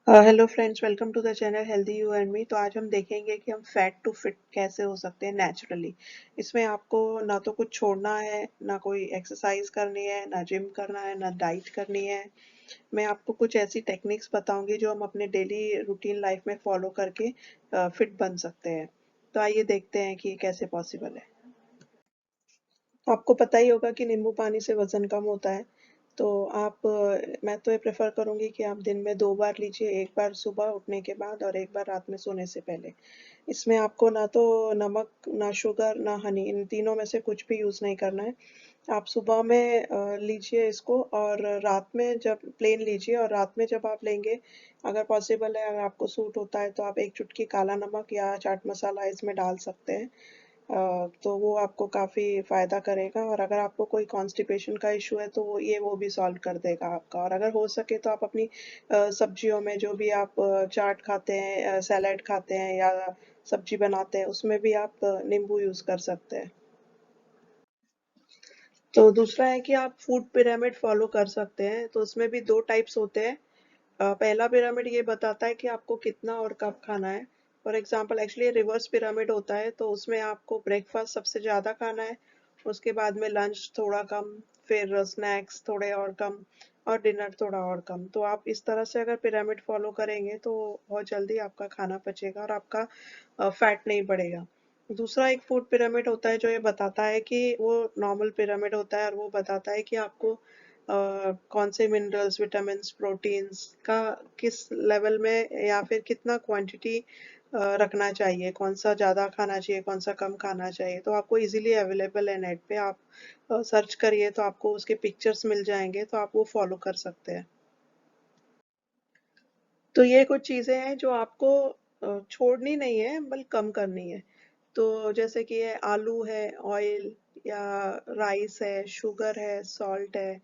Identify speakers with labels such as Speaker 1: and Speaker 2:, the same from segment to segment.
Speaker 1: Hello friends, welcome to the channel healthy you and me. तो आज हम देखेंगे कि हम फैट टू फिट कैसे हो सकते हैं नेचुरली। इसमें आपको ना तो कुछ छोड़ना है, ना कोई एक्सरसाइज करनी है, ना जिम करना है, ना डाइट करनी है। मैं आपको कुछ ऐसी टेक्निक्स बताऊंगी जो हम अपने डेली रूटीन लाइफ में फॉलो करके फिट बन सकते हैं। तो आइए देखते हैं कि ये कैसे पॉसिबल है। आपको पता ही होगा कि नींबू पानी से वज़न कम होता है। तो मैं तो ये प्रेफ़र करूँगी कि आप दिन में 2 बार लीजिए, एक बार सुबह उठने के बाद और एक बार रात में सोने से पहले। इसमें आपको ना तो नमक, ना शुगर, ना हनी, इन तीनों में से कुछ भी यूज़ नहीं करना है। आप सुबह में लीजिए इसको और रात में जब प्लेन लीजिए और रात में जब आप लेंगे, अगर पॉसिबल है, अगर आपको सूट होता है तो आप 1 चुटकी काला नमक या चाट मसाला इसमें डाल सकते हैं। तो वो आपको काफ़ी फ़ायदा करेगा और अगर आपको कोई कॉन्स्टिपेशन का इश्यू है तो वो भी सॉल्व कर देगा आपका। और अगर हो सके तो आप अपनी सब्जियों में जो भी आप चाट खाते हैं, सैलेड खाते हैं या सब्जी बनाते हैं, उसमें भी आप नींबू यूज़ कर सकते हैं। तो दूसरा है कि आप फूड पिरामिड फ़ॉलो कर सकते हैं, तो उसमें भी 2 टाइप्स होते हैं। पहला पिरामिड ये बताता है कि आपको कितना और कब खाना है। For example actually reverse pyramid होता है, तो उसमें आपको ब्रेकफास्ट सबसे ज़्यादा खाना है, उसके बाद में लंच थोड़ा कम, फिर स्नैक्स थोड़े और कम और डिनर थोड़ा और कम। तो आप इस तरह से अगर पिरामिड फॉलो करेंगे तो बहुत जल्दी आपका खाना पचेगा और आपका फैट नहीं बढ़ेगा। दूसरा एक फूड पिरामिड होता है जो ये बताता है कि वो नॉर्मल पिरामिड होता है और वो बताता है कि आपको कौन से मिनरल्स, विटामिन्स, प्रोटीन्स का किस लेवल में या फिर कितना क्वांटिटी रखना चाहिए, कौन-सा ज़्यादा खाना चाहिए, कौन-सा कम खाना चाहिए। तो आपको ईज़िली अवेलेबल है नेट पे, आप सर्च करिए तो आपको उसके पिक्चर्स मिल जाएँगे, तो आप वो फ़ॉलो कर सकते हैं। तो ये कुछ चीज़ें हैं जो आपको छोड़नी नहीं है बल्कि कम करनी है। तो जैसे कि ये आलू है, ऑयल या राइस है, शुगर है, सॉल्ट है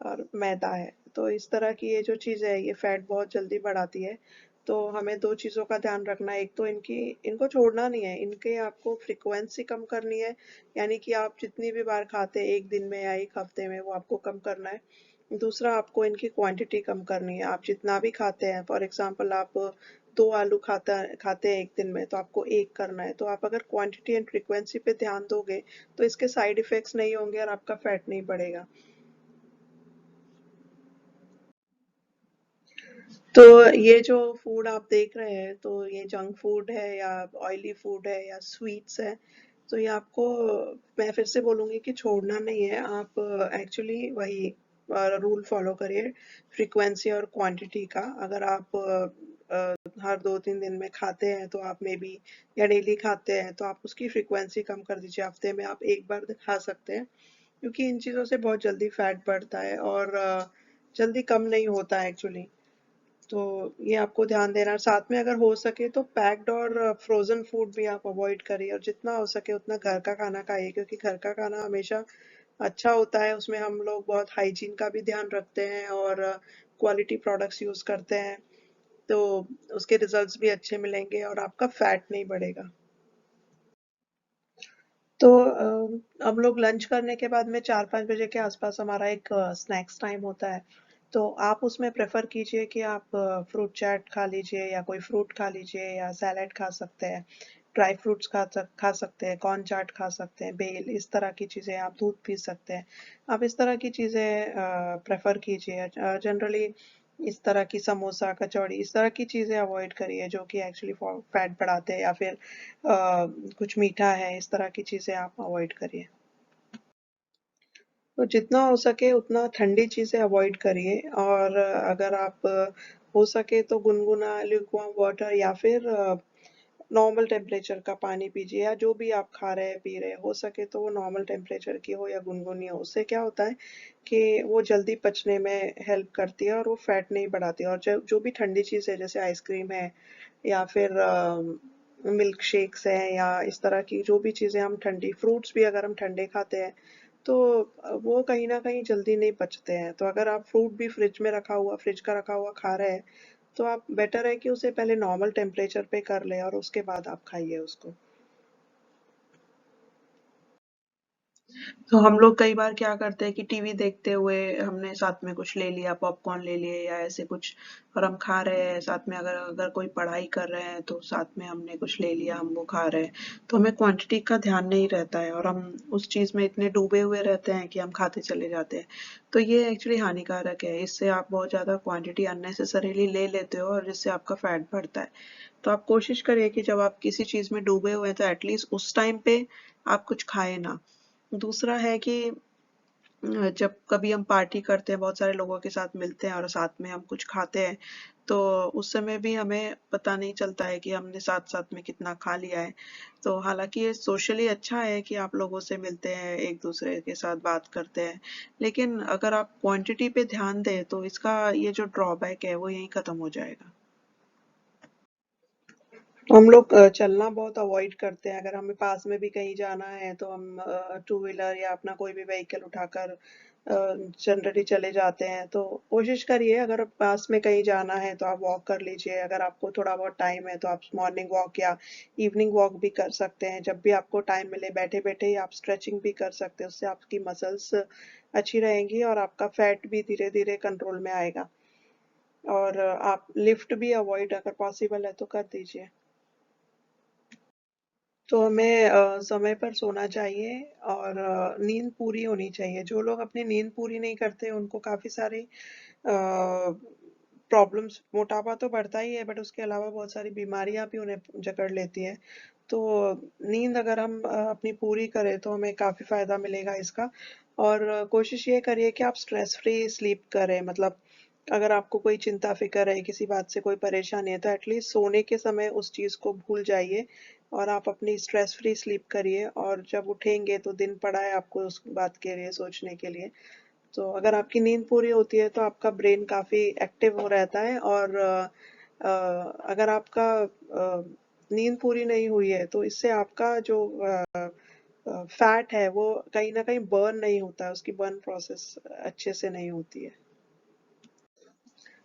Speaker 1: और मैदा है। तो इस तरह की ये जो चीज़ है, ये फैट बहुत जल्दी बढ़ाती है। तो हमें 2 चीज़ों का ध्यान रखना है, एक तो इनको छोड़ना नहीं है, इनके आपको फ्रीक्वेंसी कम करनी है, यानी कि आप जितनी भी बार खाते हैं 1 दिन में या 1 हफ्ते में, वो आपको कम करना है। दूसरा आपको इनकी क्वांटिटी कम करनी है, आप जितना भी खाते हैं, फॉर एग्ज़ाम्पल आप 2 आलू खाते हैं 1 दिन में, तो आपको 1 करना है। तो आप अगर क्वांटिटी एंड फ्रीक्वेंसी पे ध्यान दोगे, तो इसके साइड इफ़ेक्ट्स नहीं होंगे और आपका फैट नहीं बढ़ेगा। तो ये जो फूड आप देख रहे हैं, तो ये जंक फूड है या ऑयली फूड है या स्वीट्स है, तो ये आपको, मैं फिर से बोलूँगी कि छोड़ना नहीं है। आप एक्चुअली वही रूल फॉलो करिए फ्रीक्वेंसी और क्वांटिटी का। अगर आप हर 2-3 दिन में खाते हैं तो आप मे बी, या डेली खाते हैं तो आप उसकी फ्रीक्वेंसी कम कर दीजिए। हफ्ते में आप 1 बार खा सकते हैं, क्योंकि इन चीज़ों से बहुत जल्दी फैट बढ़ता है और जल्दी कम नहीं होता है एक्चुअली। तो ये आपको ध्यान देना है। साथ में अगर हो सके तो पैक्ड और फ्रोज़न फूड भी आप अवॉइड करिए और जितना हो सके उतना घर का खाना खाइए, क्योंकि घर का खाना हमेशा अच्छा होता है। उसमें हम लोग बहुत हाइजीन का भी ध्यान रखते हैं और क्वालिटी प्रोडक्ट्स यूज़ करते हैं, तो उसके रिजल्ट्स भी अच्छे मिलेंगे और आपका फैट नहीं बढ़ेगा। तो हम लोग लंच करने के बाद में 4-5 बजे के आसपास हमारा एक स्नैक्स टाइम होता है। तो आप उसमें प्रेफ़र कीजिए कि आप फ्रूट चाट खा लीजिए या कोई फ्रूट खा लीजिए या सैलेड खा सकते हैं। ड्राई फ्रूट्स खा सकते हैं, कॉर्न चाट खा सकते हैं, बेल, इस तरह की चीज़ें, आप दूध पी सकते हैं। आप इस तरह की चीज़ें प्रेफ़र कीजिए। जनरली इस तरह की समोसा, कचौड़ी, इस तरह की चीज़ें अवॉइड करिए जो कि एक्चुअली फैट बढ़ाते हैं, या फिर कुछ मीठा है, इस तरह की चीज़ें आप अवॉइड करिए। तो जितना हो सके उतना ठंडी चीज़ें अवॉइड करिए और अगर आप हो सके तो गुनगुना ल्यूकवार्म वाटर या फिर नॉर्मल टेम्परेचर का पानी पीजिए, या जो भी आप खा रहे हैं, पी रहे हैं, हो सके तो वो नॉर्मल टेम्परेचर की हो या गुनगुनी हो। उससे क्या होता है कि वो जल्दी पचने में हेल्प करती है और वो फैट नहीं बढ़ाती है। और जो जो भी ठंडी चीज़ है, जैसे आइसक्रीम है या फिर मिल्क शेक्स हैं या इस तरह की जो भी चीज़ें हम ठंडी, फ्रूट्स भी अगर हम ठंडे खाते हैं, तो वो कहीं न कहीं जल्दी नहीं पचते हैं। तो अगर आप फ्रूट भी फ्रिज का रखा हुआ खा रहे हैं, तो आप, बेटर है कि उसे पहले नॉर्मल टेम्परेचर पे कर लें और उसके बाद आप खाइए उसको। तो हम लोग कई बार क्या करते हैं कि टीवी देखते हुए हमने साथ में कुछ ले लिया, पॉपकॉर्न ले लिए या ऐसे कुछ, और हम खा रहे हैं साथ में। अगर अगर कोई पढ़ाई कर रहे हैं तो साथ में हमने कुछ ले लिया, हम वो खा रहे हैं। तो हमें क्वांटिटी का ध्यान नहीं रहता है और हम उस चीज़ में इतने डूबे हुए रहते हैं कि हम खाते चले जाते हैं। तो ये एक्चुअली हानिकारक है। इससे आप बहुत ज़्यादा क्वांटिटी अननेसेसरीली ले लेते हो और जिससे आपका फैट बढ़ता है। तो आप कोशिश करिए कि जब आप किसी चीज़ में डूबे हुए हैं तो एटलीस्ट उस टाइम पे आप कुछ खाएँ ना। दूसरा है कि जब कभी हम पार्टी करते हैं, बहुत सारे लोगों के साथ मिलते हैं और साथ में हम कुछ खाते हैं, तो उस समय भी हमें पता नहीं चलता है कि हमने साथ-साथ में कितना खा लिया है। तो हालाँकि ये सोशली अच्छा है कि आप लोगों से मिलते हैं, एक-दूसरे के साथ बात करते हैं, लेकिन अगर आप क्वांटिटी पे ध्यान दें, तो इसका ये जो ड्रॉबैक है, वो यहीं खत्म हो जाएगा। हम लोग चलना बहुत अवॉइड करते हैं। अगर हमें पास में भी कहीं जाना है तो हम टू व्हीलर या अपना कोई भी व्हीकल उठाकर जनरली चले जाते हैं। तो कोशिश करिए, अगर पास में कहीं जाना है तो आप वॉक कर लीजिए। अगर आपको थोड़ा बहुत टाइम है तो आप मॉर्निंग वॉक या इवनिंग वॉक भी कर सकते हैं। जब भी आपको टाइम मिले बैठे-बैठे ही आप स्ट्रेचिंग भी कर सकते हैं। उससे आपकी मसल्स अच्छी रहेंगी और आपका फैट भी धीरे-धीरे कंट्रोल में आएगा। और आप लिफ्ट भी अवॉइड अगर पॉसिबल है तो कर दीजिए। तो हमें समय पर सोना चाहिए और नींद पूरी होनी चाहिए। जो लोग अपनी नींद पूरी नहीं करते उनको काफ़ी सारी प्रॉब्लम्स, मोटापा तो बढ़ता ही है बट उसके अलावा बहुत सारी बीमारियां भी उन्हें जकड़ लेती हैं। तो नींद अगर हम अपनी पूरी करें तो हमें काफ़ी फ़ायदा मिलेगा इसका। और कोशिश ये करिए कि आप स्ट्रेस फ्री स्लीप करें। मतलब अगर आपको कोई चिंता फ़िक्र है, किसी बात से कोई परेशानी है, तो एटलीस्ट सोने के समय उस चीज़ को भूल जाइए और आप अपनी स्ट्रेस फ्री स्लीप करिए, और जब उठेंगे तो दिन पड़ा है आपको उस बात के लिए सोचने के लिए। तो अगर आपकी नींद पूरी होती है तो आपका ब्रेन काफ़ी एक्टिव हो रहता है। और अगर आपका नींद पूरी नहीं हुई है तो इससे आपका जो फैट है वो कहीं न कहीं बर्न नहीं होता है, उसकी बर्न प्रोसेस अच्छे से नहीं होती है।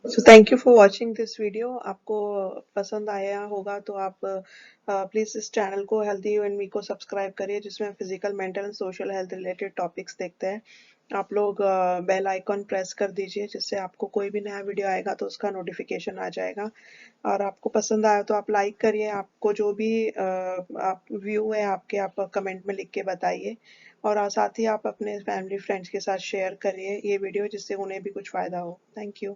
Speaker 1: So thank you for watching this video. आपको पसंद आया होगा तो आप प्लीज़ इस चैनल को हेल्दी यू एंड मी को सब्सक्राइब करिए, जिसमें physical, mental and social health related topics देखते हैं। आप लोग बेल आइकॉन प्रेस कर दीजिए, जिससे आपको कोई भी नया वीडियो आएगा तो उसका नोटिफिकेशन आ जाएगा। और आपको पसंद आया तो आप लाइक करिए। आपको जो भी आप व्यू है आपके, आप कमेंट में लिख के बताइए। और साथ ही आप अपने फैमिली फ्रेंड्स के साथ शेयर करिए ये वीडियो, जिससे उन्हें भी कुछ फ़ायदा हो। Thank you.